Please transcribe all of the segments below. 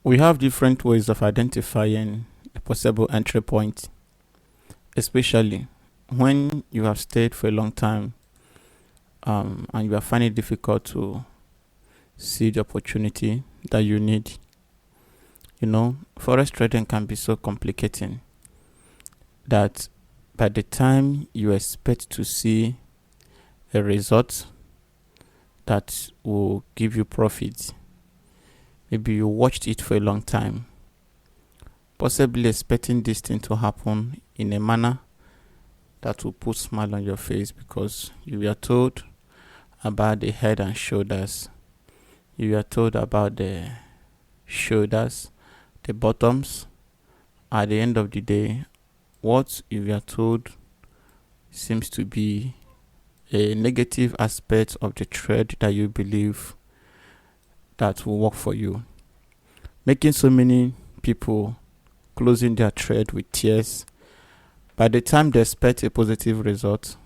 We have different ways of identifying a possible entry point, especially when you have stayed for a long time and you are finding it difficult to see the opportunity that you need. Forex trading can be so complicating that by the time you expect to see a result that will give you profit, maybe you watched it for a long time, possibly expecting this thing to happen in a manner that will put a smile on your face because you were told about the head and shoulders. You were told about the shoulders, the bottoms. At the end of the day, what you were told seems to be a negative aspect of the trade that you believe that will work for you, making so many people closing their trade with tears. By the time they expect a positive result,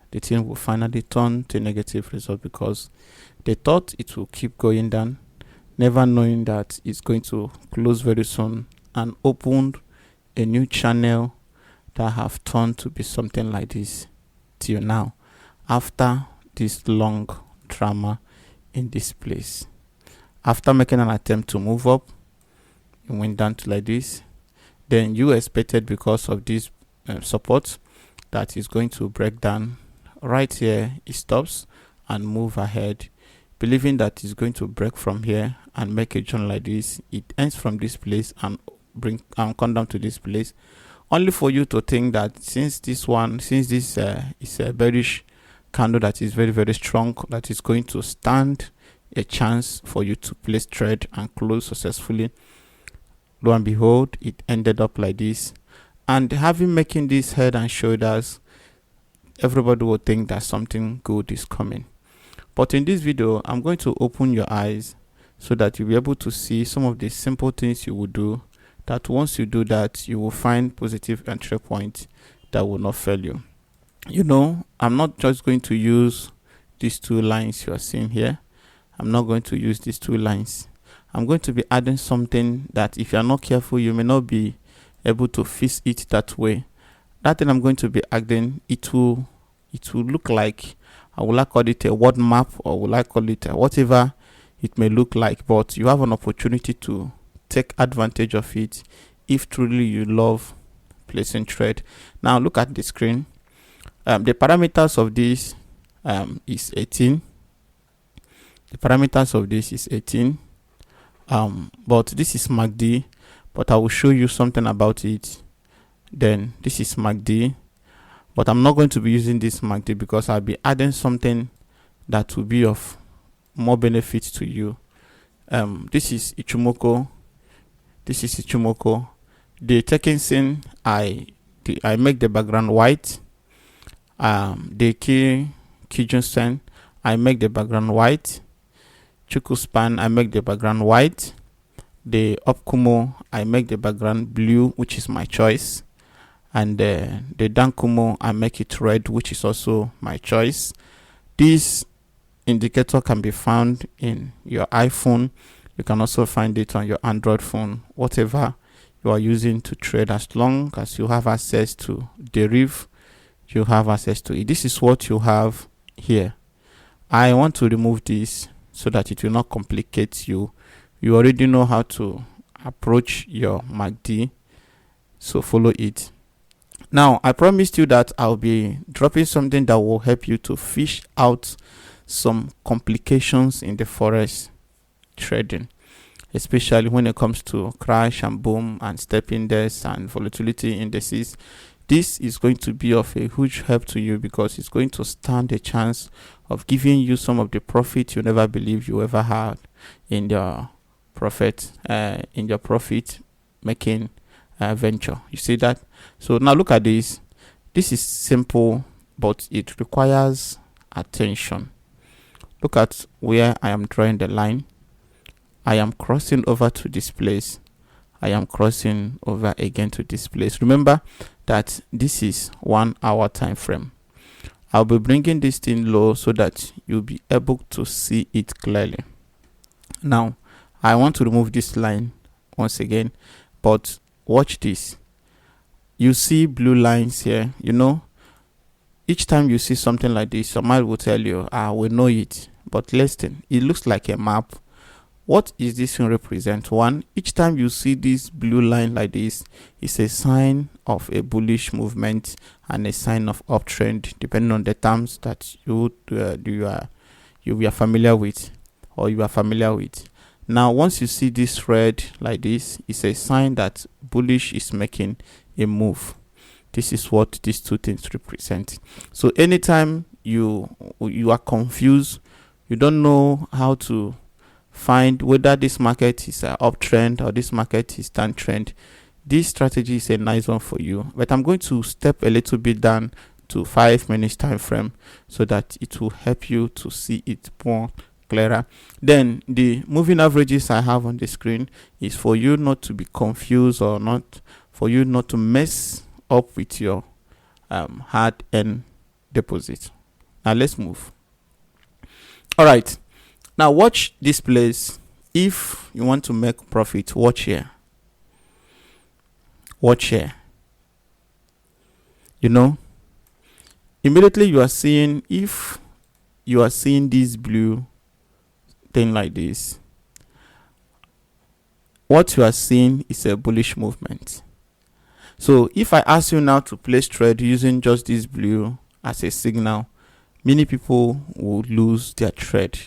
the thing will finally turn to a negative result because they thought it will keep going down, never knowing that it's going to close very soon and open a new channel that have turned to be something like this till now, after this long drama in this place. After making an attempt to move up, it went down to like this. Then you expected, because of this support, that is going to break down. Right here, it stops and move ahead, believing that it's going to break from here and make a journey like this. It ends from this place and come down to this place, only for you to think that since this is a bearish candle that is very, very strong, that is going to stand a chance for you to place trade and close successfully. Lo and behold, it ended up like this. And making this head and shoulders, everybody will think that something good is coming. But in this video, I'm going to open your eyes so that you'll be able to see some of the simple things you will do, that once you do that, you will find positive entry points that will not fail you. I'm not just going to use these two lines you are seeing here. I'm not going to use these two lines. I'm going to be adding something that if you are not careful, you may not be able to fix it that way. That thing I'm going to be adding, it will look like, I will like call it a word map, or will I call it whatever it may look like, but you have an opportunity to take advantage of it if truly you love placing trade. Now look at the screen. The parameters of this is 18. The parameters of this is 18. But this is MACD, but I will show you something about it. Then this is MACD, but I'm not going to be using this MACD because I'll be adding something that will be of more benefit to you. This is Ichimoku. The taking scene, I make the background white. The Kijun Sen, I make the background white. Chuku Span, I make the background white. The Opkumo, I make the background blue, which is my choice. And the Dankumo, I make it red, which is also my choice. This indicator can be found in your iPhone. You can also find it on your Android phone, whatever you are using to trade. As long as you have access to derive, you have access to it. This is what you have here. I want to remove this so that it will not complicate you. You already know how to approach your MACD, so follow it. Now, I promised you that I'll be dropping something that will help you to fish out some complications in the forex trading, especially when it comes to crash and boom and step index and volatility indices. This is going to be of a huge help to you because it's going to stand a chance of giving you some of the profit you never believed you ever had in your profit making venture. You see that? So now look at this. This is simple, but it requires attention. Look at where I am drawing the line. I am crossing over to this place. I am crossing over again to this place. Remember that this is 1 hour time frame. I'll be bringing this thing low so that you'll be able to see it clearly. Now I want to remove this line once again. But watch this. You see blue lines here, you know. Each time you see something like this, your mind will tell you, we know it. But listen, it looks like a map. What is this thing represent? One, each time you see this blue line like this, it's a sign of a bullish movement and a sign of uptrend, depending on the terms that you are familiar with, or you are familiar with. Now, once you see this red like this, it's a sign that bullish is making a move. This is what these two things represent. So anytime you are confused, you don't know how to find whether this market is an uptrend or this market is downtrend, this strategy is a nice one for you. But I'm going to step a little bit down to 5 minutes time frame so that it will help you to see it more clearer. Then the moving averages I have on the screen is for you not to be confused, or not for you not to mess up with your hard-earned deposit. Now let's move. All right, now watch this place. If you want to make profit, watch here. Watch here. You know, immediately you are seeing, if you are seeing this blue thing like this, what you are seeing is a bullish movement. So if I ask you now to place trade using just this blue as a signal, many people will lose their trade,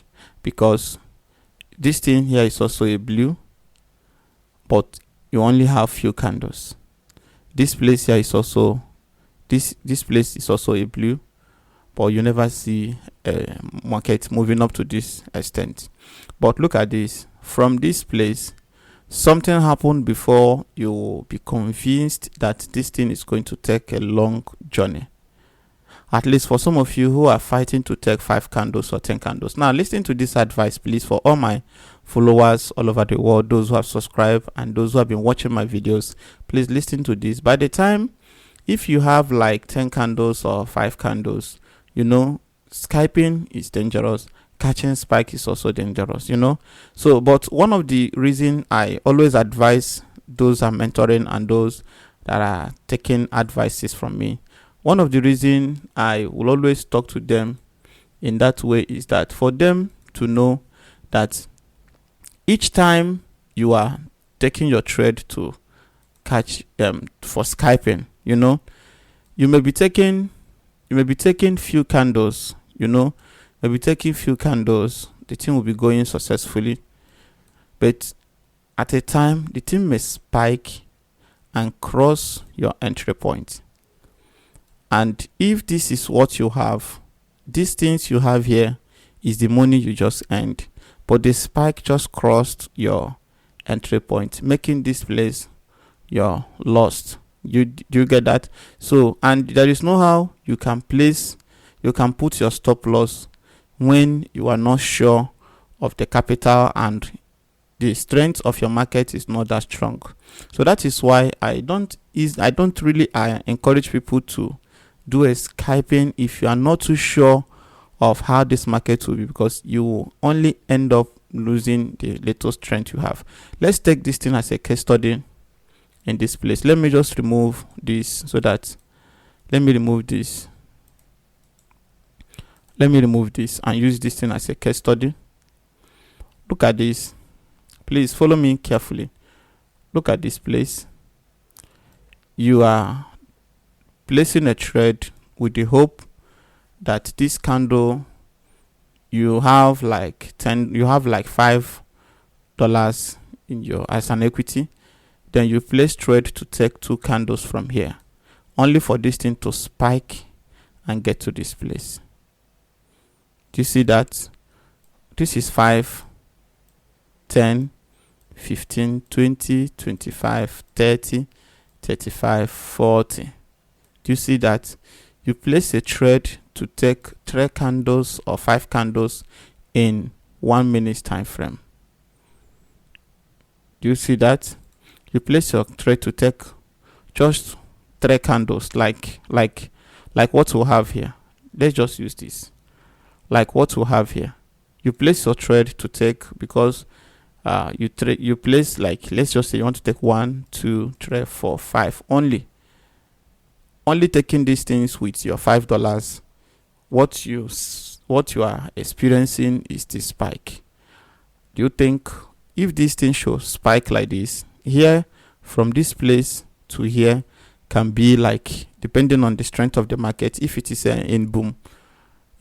because this thing here is also a blue, but you only have few candles. This place here is also this place is also a blue, but you never see a market moving up to this extent. But look at this. From this place, something happened before you will be convinced that this thing is going to take a long journey. At least for some of you who are fighting to take 5 candles or 10 candles. Now listen to this advice, please, for all my followers all over the world, those who have subscribed and those who have been watching my videos. Please listen to this. By the time, if you have like 10 candles or 5 candles, you know, scalping is dangerous. Catching spike is also dangerous, you know. So, but one of the reason I always advise those I'm mentoring and those that are taking advices from me, one of the reason I will always talk to them in that way is that for them to know that each time you are taking your trade to catch for scalping, you know, you may be taking few candles, you know, maybe taking few candles, the thing will be going successfully, but at a time the thing may spike and cross your entry point. And if this is what you have, these things you have here is the money you just earned, but the spike just crossed your entry point, making this place you're lost. Do you get that? So, and there is no how you can put your stop loss when you are not sure of the capital and the strength of your market is not that strong. So that is why I don't really encourage people to do a scalping if you are not too sure of how this market will be, because you will only end up losing the little strength you have. Let's take this thing as a case study in this place. Let me just remove this so that let me remove this and use this thing as a case study. Look at this. Please follow me carefully. Look at this place. You are placing a trade with the hope that this candle, you have like $5 in your as an equity. Then you place trade to take 2 candles from here, only for this thing to spike and get to this place. Do you see that? This is 5, 10, 15, 20, 25, 30, 35, 40. Do you see that? You place a trade to take 3 candles or 5 candles in 1 minute time frame. Do you see that? You place your trade to take just 3 candles, like what we have here. Let's just use this. Like what we have here. You place your trade to take, because you place, like, let's just say you want to take 1, 2, 3, 4, 5 only taking these things with your $5. What you are experiencing is the spike. Do you think if this thing shows spike like this here, from this place to here, can be like, depending on the strength of the market, if it is in boom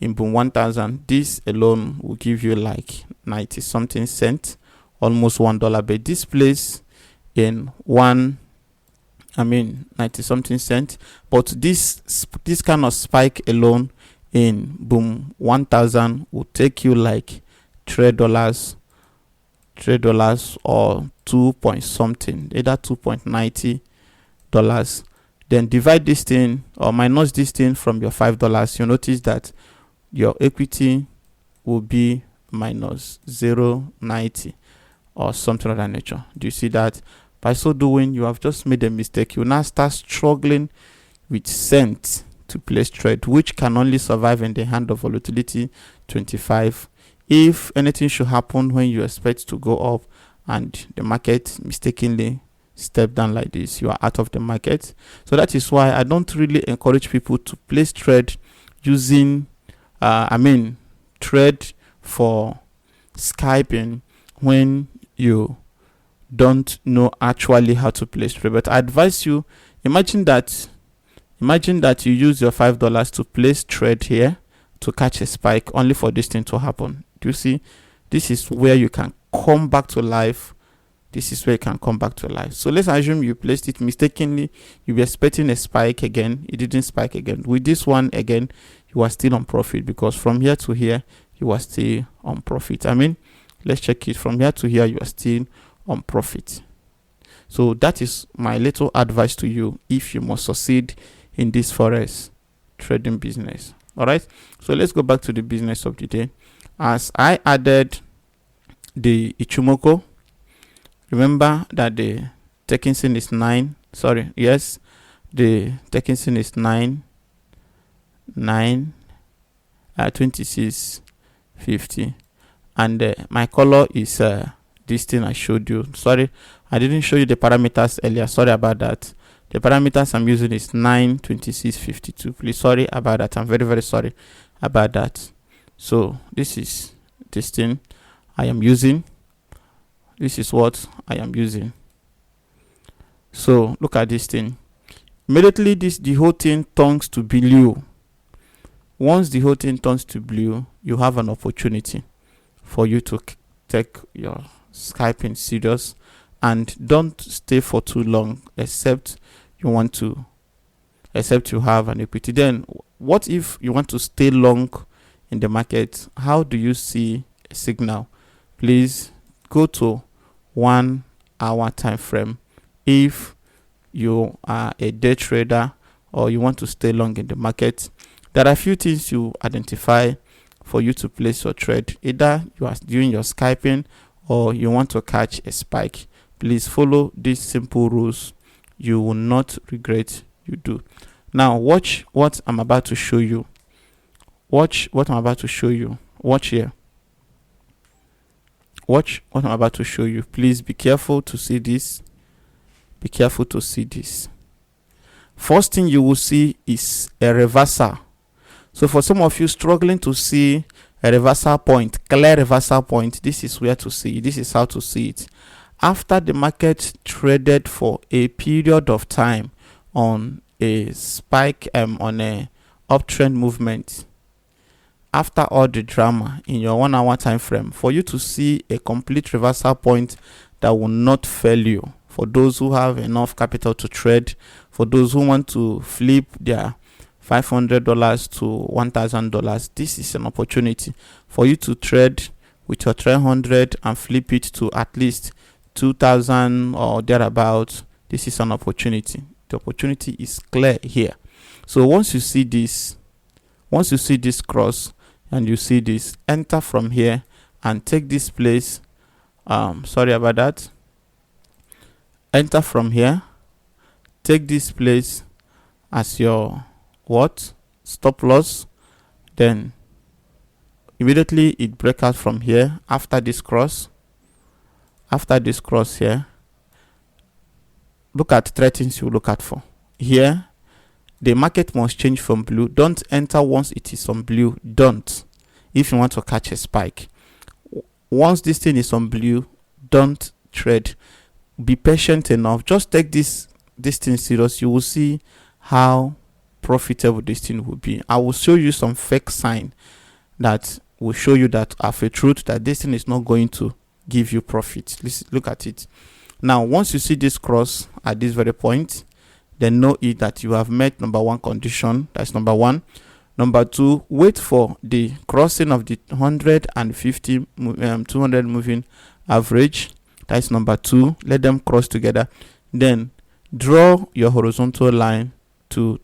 1000, this alone will give you like 90 something cent, almost $1. But this place in 90 something cent, but this kind of spike alone in boom 1000 will take you like $3 or 2 point something, either $2.90. Then divide this thing or minus this thing from your $5. You notice that your equity will be minus 0.90 or something of that nature. Do you see that? By so doing, you have just made a mistake. You now start struggling with cents to place trade, which can only survive in the hand of volatility 25. If anything should happen when you expect to go up and the market mistakenly step down like this, you are out of the market. So that is why I don't really encourage people to place trade using trade for scalping when you don't know actually how to place trade. But I advise you, imagine that you use your $5 to place trade here to catch a spike, only for this thing to happen. Do you see? This is where you can come back to life. So let's assume you placed it mistakenly. You were expecting a spike again, it didn't spike again. With this one again, you are still on profit, because from here to here you are still on profit. Let's check it. From here to here you are still on profit. So that is my little advice to you if you must succeed in this forex trading business. All right, so let's go back to the business of the day. As I added the Ichimoku, remember that the Tekinson is 9. Sorry, yes, the Tekinson is 26.50, and my color is this thing I showed you. Sorry, I didn't show you the parameters earlier. Sorry about that. The parameters I'm using is 926.52. Please, sorry about that. I'm very, very sorry about that. So this is this thing I am using. This is what I am using. So look at this thing. Immediately the whole thing turns to blue. Once the whole thing turns to blue, you have an opportunity for you to take your scalping serious, and don't stay for too long, except you have an equity. Then what if you want to stay long in the market? How do you see a signal? Please go to 1 hour time frame if you are a day trader or you want to stay long in the market. There are a few things you identify for you to place your trade. Either you are doing your scalping or you want to catch a spike. Please follow these simple rules. You will not regret you do. Now watch what I'm about to show you. Watch what I'm about to show you. Watch here. Watch what I'm about to show you. Please be careful to see this. Be careful to see this. First thing you will see is a reversal. So for some of you struggling to see a reversal point, clear reversal point, this is where to see. This is how to see it. After the market traded for a period of time on a spike, on a uptrend movement, after all the drama in your 1 hour time frame, for you to see a complete reversal point that will not fail you, for those who have enough capital to trade, for those who want to flip their $500 to $1,000, this is an opportunity for you to trade with your 300 and flip it to at least 2,000 or thereabouts. This is an opportunity. The opportunity is clear here. So once you see this cross and you see this, enter from here and take this place. Sorry about that. Enter from here, take this place as your stop loss. Then immediately it break out from here after this cross. After this cross here, look at 3 things you look at for. Here, the market must change from blue. Don't enter once it is on blue. Don't. If you want to catch a spike. Once this thing is on blue, don't trade. Be patient enough. Just take this thing serious. You will see how profitable this thing will be. I will show you some fake sign that will show you that of a truth that this thing is not going to give you profit. Listen, look at it. Now, once you see this cross at this very point, then know it that you have met number 1 condition. That's number 1. Number 2, wait for the crossing of the 150 200 moving average. That's number 2. Let them cross together. Then draw your horizontal line to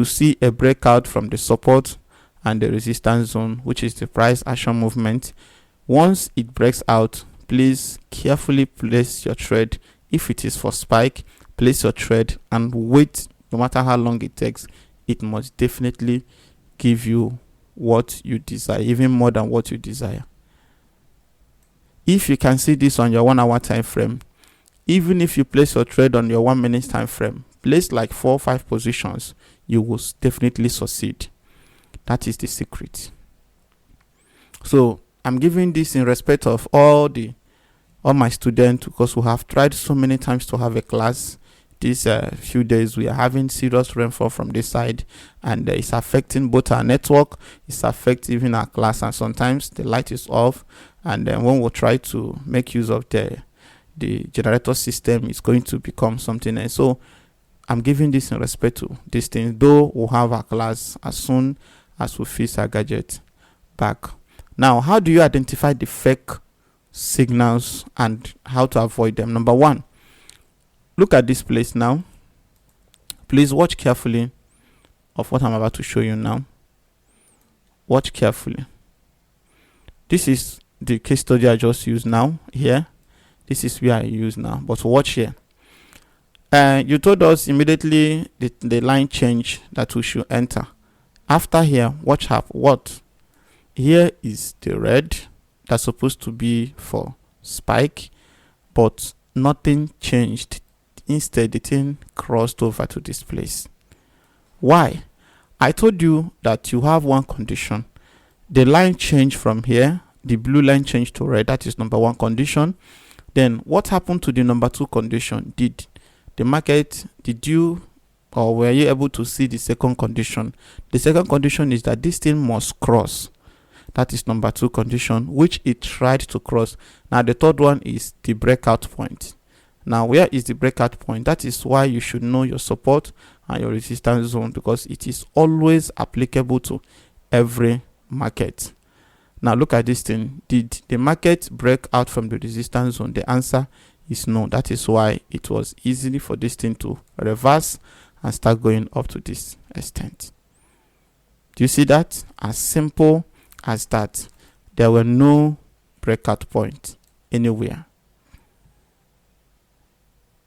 see a breakout from the support and the resistance zone, which is the price action movement. Once it breaks out, please carefully place your trade. If it is for spike, place your trade and wait. No matter how long it takes, it must definitely give you what you desire, even more than what you desire. If you can see this on your 1 hour time frame, even if you place your trade on your 1 minute time frame, place like 4 or 5 positions, you will definitely succeed. That is the secret. So I'm giving this in respect of all my students, because we have tried so many times to have a class. These few days we are having serious rainfall from this side, and it's affecting both our network, it's affecting even our class, and sometimes the light is off, and then when we try to make use of the generator system, it's going to become something else. So I'm giving this in respect to these things, though we'll have our class as soon as we fix our gadget back. Now, how do you identify the fake signals and how to avoid them? Number 1, look at this place now. Please watch carefully of what I'm about to show you now. Watch carefully. This is the case study I just used now here. This is where I use now, but watch here. You told us immediately the line change that we should enter. After here, watch what? Here is the red that's supposed to be for spike, but nothing changed. Instead, the thing crossed over to this place. Why? I told you that you have 1 condition. The line changed from here. The blue line changed to red. That is number 1 condition. Then what happened to the number 2 condition? Did the market, were you able to see the second condition? The second condition is that this thing must cross. That is number 2 condition, which it tried to cross. Now the third one is the breakout point. Now, where is the breakout point? That is why you should know your support and your resistance zone, because it is always applicable to every market. Now look at this thing. Did the market break out from the resistance zone? The answer is no. That is why it was easy for this thing to reverse and start going up to this extent. Do you see that? As simple as that. There were no breakout points anywhere.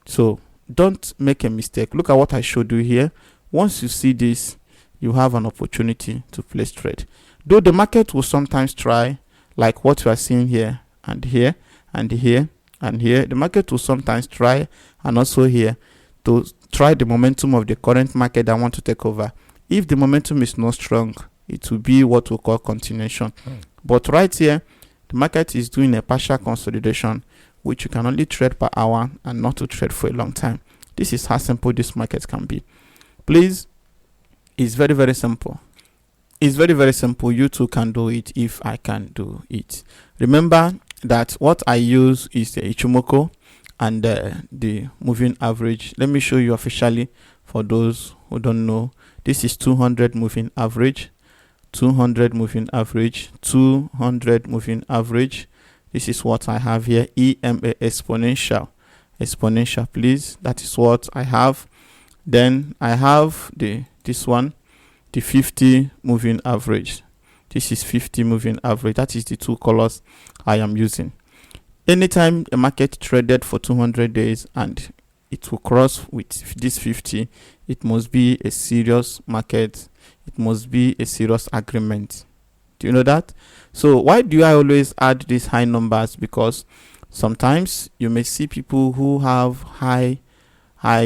So don't make a mistake. Look at what I showed you here. Once you see this, you have an opportunity to place trade. Though the market will sometimes try, like what you are seeing here and here and here and here, the market will sometimes try, and also here, to try the momentum of the current market that want to take over. If the momentum is not strong, it will be what we call continuation. But right here, the market is doing a partial consolidation, which you can only trade per hour and not to trade for a long time. This is how simple this market can be. Please, it's very, very simple. It's very, very simple. You too can do it if I can do it. Remember that what I use is the Ichimoku and the moving average. Let me show you officially for those who don't know. This is 200 moving average, 200 moving average, 200 moving average. This is what I have here. EMA exponential, please. That is what I have. Then I have this one, the 50 moving average. This is 50 moving average. That is the 2 colors I am using. Anytime a market traded for 200 days and it will cross with this 50, it must be a serious market. It must be a serious agreement. Do you know that? So why do I always add these high numbers? Because sometimes you may see people who have high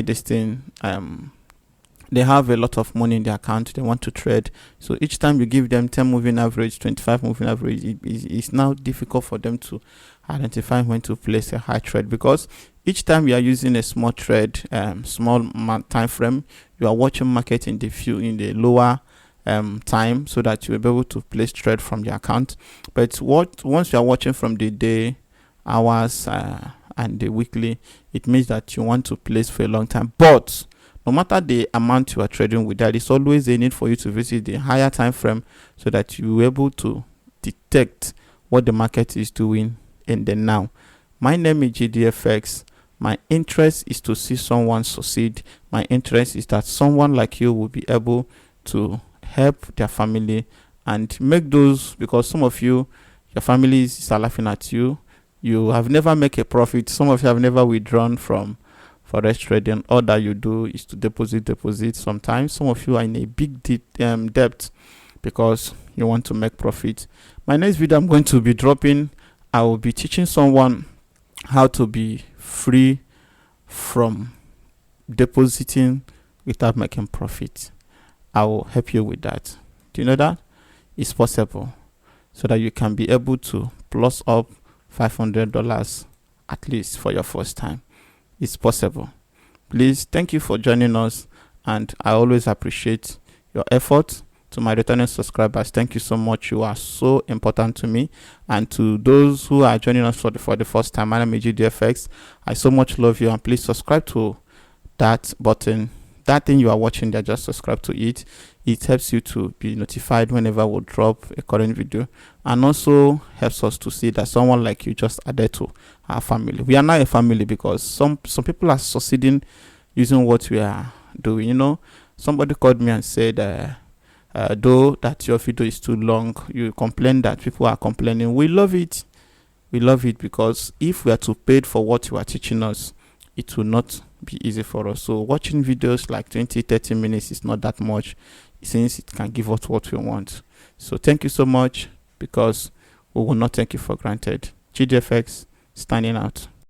this thing, they have a lot of money in their account, they want to trade. So each time you give them 10 moving average, 25 moving average, it's now difficult for them to identify when to place a high trade, because each time you are using a small trade, small time frame, you are watching market in the lower time, so that you'll be able to place trade from the account. But once you are watching from the day, hours, and the weekly, it means that you want to place for a long time. But no matter the amount you are trading with, there is always a need for you to visit the higher time frame, so that you are able to detect what the market is doing in the now. My name is GDFX. My interest is to see someone succeed. My interest is that someone like you will be able to help their family and make those, because some of you, your families are laughing at you. You have never made a profit. Some of you have never withdrawn from forex trading. All that you do is to deposit. Sometimes some of you are in a big debt because you want to make profit. My next video I'm going to be dropping, I will be teaching someone how to be free from depositing without making profit. I will help you with that. Do you know that? It's possible, so that you can be able to plus up $500 at least for your first time. It's possible. Please, thank you for joining us, and I always appreciate your effort. To my returning subscribers, thank you so much. You are so important to me. And to those who are joining us for the first time, my name is GDFX. I so much love you, and please subscribe to that button, that thing you are watching there. Just subscribe to it. It helps you to be notified whenever we drop a current video, and also helps us to see that someone like you just added to our family. We are now a family, because some people are succeeding using what we are doing. You know, somebody called me and said, though that your video is too long, you complain that people are complaining. We love it. We love it, because if we are to pay for what you are teaching us, it will not be easy for us. So watching videos like 20-30 minutes is not that much, since it can give us what we want. So thank you so much, because we will not take you for granted. GDFX, standing out.